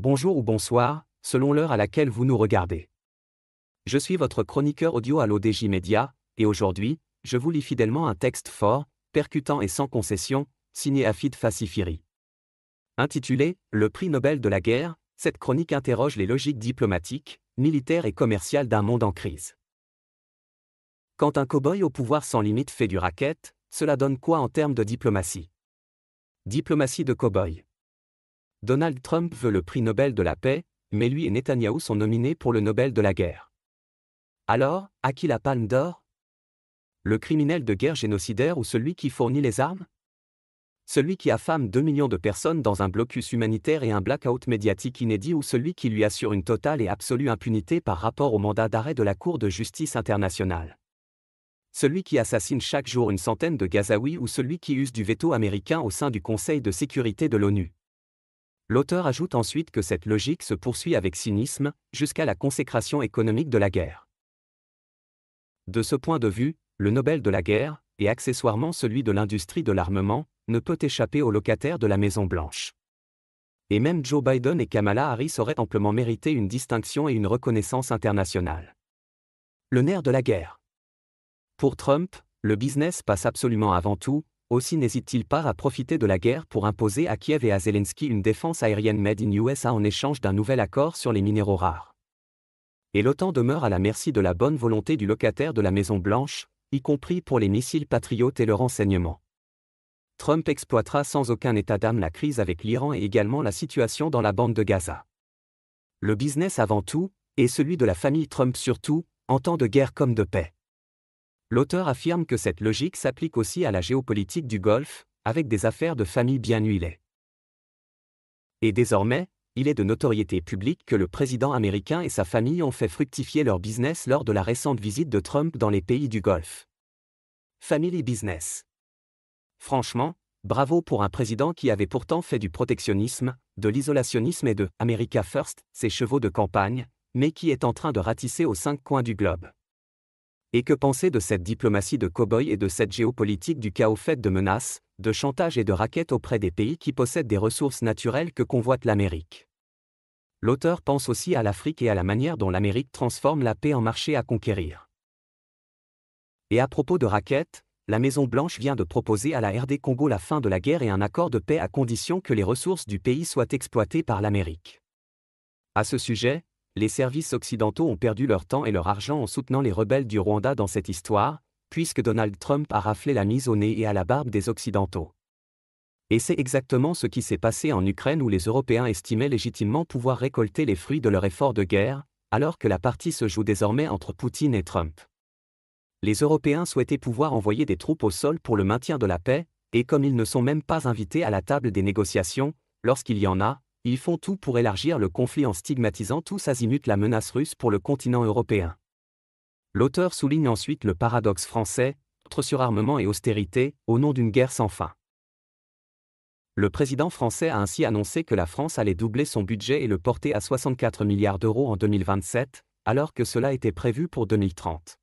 Bonjour ou bonsoir, selon l'heure à laquelle vous nous regardez. Je suis votre chroniqueur audio à l'ODJ Média, et aujourd'hui, je vous lis fidèlement un texte fort, percutant et sans concession, signé Hafid Fassifiri. Intitulé « Le prix Nobel de la guerre », cette chronique interroge les logiques diplomatiques, militaires et commerciales d'un monde en crise. Quand un cow-boy au pouvoir sans limite fait du racket, cela donne quoi en termes de diplomatie? Diplomatie de cow-boy. Donald Trump veut le prix Nobel de la paix, mais lui et Netanyahou sont nominés pour le Nobel de la guerre. Alors, à qui la palme d'or? Le criminel de guerre génocidaire ou celui qui fournit les armes? Celui qui affame 2 millions de personnes dans un blocus humanitaire et un blackout médiatique inédit ou celui qui lui assure une totale et absolue impunité par rapport au mandat d'arrêt de la Cour de justice internationale? Celui qui assassine chaque jour une centaine de Gazaouis ou celui qui use du veto américain au sein du Conseil de sécurité de l'ONU? L'auteur ajoute ensuite que cette logique se poursuit avec cynisme, jusqu'à la consécration économique de la guerre. De ce point de vue, le Nobel de la guerre, et accessoirement celui de l'industrie de l'armement, ne peut échapper aux locataires de la Maison-Blanche. Et même Joe Biden et Kamala Harris auraient amplement mérité une distinction et une reconnaissance internationale. Le nerf de la guerre. Pour Trump, le business passe absolument avant tout. Aussi n'hésite-t-il pas à profiter de la guerre pour imposer à Kiev et à Zelensky une défense aérienne made in USA en échange d'un nouvel accord sur les minéraux rares. Et l'OTAN demeure à la merci de la bonne volonté du locataire de la Maison-Blanche, y compris pour les missiles patriotes et le renseignement. Trump exploitera sans aucun état d'âme la crise avec l'Iran et également la situation dans la bande de Gaza. Le business avant tout, et celui de la famille Trump surtout, en temps de guerre comme de paix. L'auteur affirme que cette logique s'applique aussi à la géopolitique du Golfe, avec des affaires de famille bien huilées. Et désormais, il est de notoriété publique que le président américain et sa famille ont fait fructifier leur business lors de la récente visite de Trump dans les pays du Golfe. Family business. Franchement, bravo pour un président qui avait pourtant fait du protectionnisme, de l'isolationnisme et de « America First » ses chevaux de campagne, mais qui est en train de ratisser aux 5 coins du globe. Et que penser de cette diplomatie de cow-boy et de cette géopolitique du chaos faite de menaces, de chantage et de raquettes auprès des pays qui possèdent des ressources naturelles que convoite l'Amérique? L'auteur pense aussi à l'Afrique et à la manière dont l'Amérique transforme la paix en marché à conquérir. Et à propos de raquettes, la Maison-Blanche vient de proposer à la RD Congo la fin de la guerre et un accord de paix à condition que les ressources du pays soient exploitées par l'Amérique. À ce sujet, les services occidentaux ont perdu leur temps et leur argent en soutenant les rebelles du Rwanda dans cette histoire, puisque Donald Trump a raflé la mise au nez et à la barbe des Occidentaux. Et c'est exactement ce qui s'est passé en Ukraine où les Européens estimaient légitimement pouvoir récolter les fruits de leur effort de guerre, alors que la partie se joue désormais entre Poutine et Trump. Les Européens souhaitaient pouvoir envoyer des troupes au sol pour le maintien de la paix, et comme ils ne sont même pas invités à la table des négociations, lorsqu'il y en a, ils font tout pour élargir le conflit en stigmatisant tous azimuts la menace russe pour le continent européen. L'auteur souligne ensuite le paradoxe français, entre surarmement et austérité, au nom d'une guerre sans fin. Le président français a ainsi annoncé que la France allait doubler son budget et le porter à 64 milliards d'euros en 2027, alors que cela était prévu pour 2030.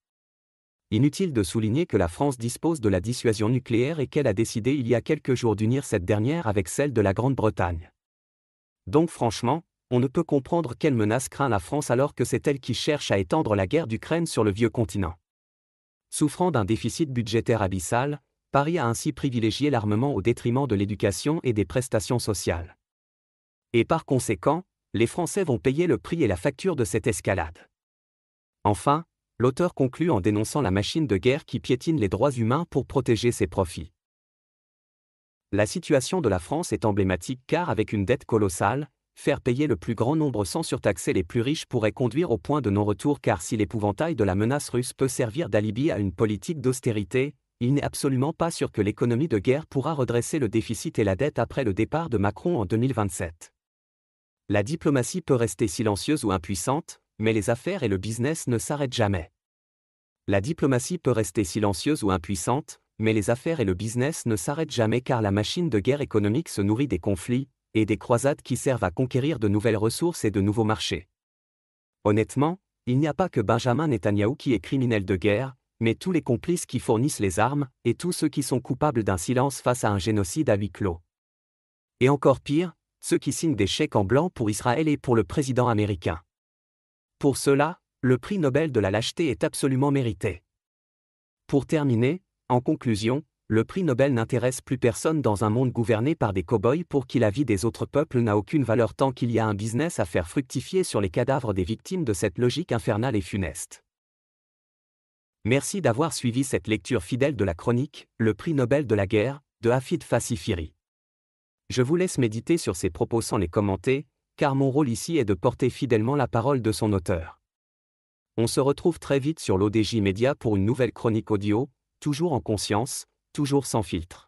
Inutile de souligner que la France dispose de la dissuasion nucléaire et qu'elle a décidé il y a quelques jours d'unir cette dernière avec celle de la Grande-Bretagne. Donc franchement, on ne peut comprendre quelle menace craint la France alors que c'est elle qui cherche à étendre la guerre d'Ukraine sur le vieux continent. Souffrant d'un déficit budgétaire abyssal, Paris a ainsi privilégié l'armement au détriment de l'éducation et des prestations sociales. Et par conséquent, les Français vont payer le prix et la facture de cette escalade. Enfin, l'auteur conclut en dénonçant la machine de guerre qui piétine les droits humains pour protéger ses profits. La situation de la France est emblématique car avec une dette colossale, faire payer le plus grand nombre sans surtaxer les plus riches pourrait conduire au point de non-retour car si l'épouvantail de la menace russe peut servir d'alibi à une politique d'austérité, il n'est absolument pas sûr que l'économie de guerre pourra redresser le déficit et la dette après le départ de Macron en 2027. La diplomatie peut rester silencieuse ou impuissante, mais les affaires et le business ne s'arrêtent jamais. La diplomatie peut rester silencieuse ou impuissante, mais les affaires et le business ne s'arrêtent jamais car la machine de guerre économique se nourrit des conflits, et des croisades qui servent à conquérir de nouvelles ressources et de nouveaux marchés. Honnêtement, il n'y a pas que Benjamin Netanyahou qui est criminel de guerre, mais tous les complices qui fournissent les armes, et tous ceux qui sont coupables d'un silence face à un génocide à huis clos. Et encore pire, ceux qui signent des chèques en blanc pour Israël et pour le président américain. Pour cela, le prix Nobel de la lâcheté est absolument mérité. Pour terminer, en conclusion, le prix Nobel n'intéresse plus personne dans un monde gouverné par des cow-boys pour qui la vie des autres peuples n'a aucune valeur tant qu'il y a un business à faire fructifier sur les cadavres des victimes de cette logique infernale et funeste. Merci d'avoir suivi cette lecture fidèle de la chronique « Le prix Nobel de la guerre » de Hafid Fassifiri. Je vous laisse méditer sur ces propos sans les commenter, car mon rôle ici est de porter fidèlement la parole de son auteur. On se retrouve très vite sur l'ODJ Média pour une nouvelle chronique audio, toujours en conscience, toujours sans filtre.